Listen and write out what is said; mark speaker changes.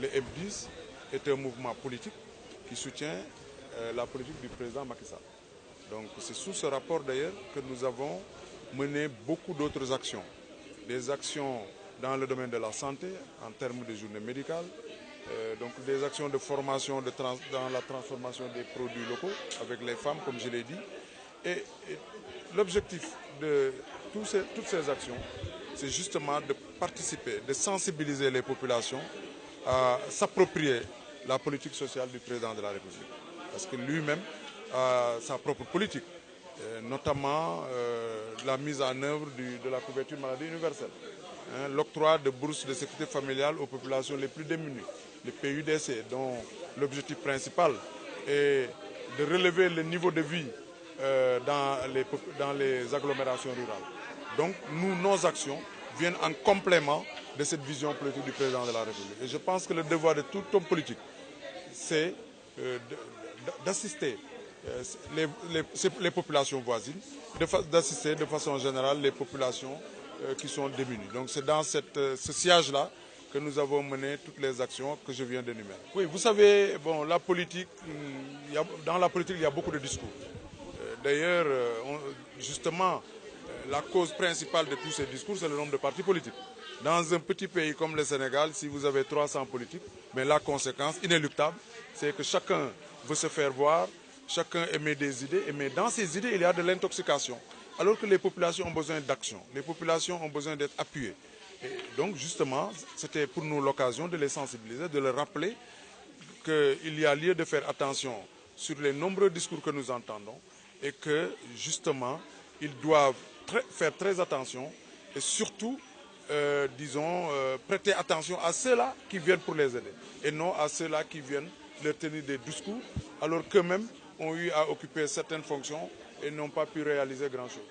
Speaker 1: le F10 est un mouvement politique qui soutient la politique du président Macky Sall. Donc c'est sous ce rapport d'ailleurs que nous avons mené beaucoup d'autres actions. Des actions dans le domaine de la santé, en termes de journée médicale, donc des actions de formation dans la transformation des produits locaux avec les femmes, comme je l'ai dit. Et l'objectif de toutes ces actions, c'est justement de participer, de sensibiliser les populations à s'approprier la politique sociale du président de la République. Parce que lui-même a sa propre politique, notamment la mise en œuvre de la couverture maladie universelle, l'octroi de bourses de sécurité familiale aux populations les plus démunies, les PUDC, dont l'objectif principal est de relever le niveau de vie dans les agglomérations rurales. Donc nos actions viennent en complément de cette vision politique du président de la République. Et je pense que le devoir de tout homme politique, c'est d'assister les populations voisines, d'assister de façon générale les populations qui sont démunies. Donc c'est dans ce sillage-là que nous avons mené toutes les actions que je viens d'énumérer. Oui, vous savez, bon, dans la politique, il y a beaucoup de discours. D'ailleurs, justement, la cause principale de tous ces discours, c'est le nombre de partis politiques. Dans un petit pays comme le Sénégal, si vous avez 300 politiques, mais la conséquence inéluctable, c'est que chacun veut se faire voir, chacun émet des idées, mais dans ces idées, il y a de l'intoxication. Alors que les populations ont besoin d'action, les populations ont besoin d'être appuyées. Et donc, justement, c'était pour nous l'occasion de les sensibiliser, de leur rappeler qu'il y a lieu de faire attention sur les nombreux discours que nous entendons et que, justement, ils doivent faire très attention et surtout, prêter attention à ceux-là qui viennent pour les aider et non à ceux-là qui viennent leur tenir des discours alors qu'eux-mêmes ont eu à occuper certaines fonctions et n'ont pas pu réaliser grand-chose.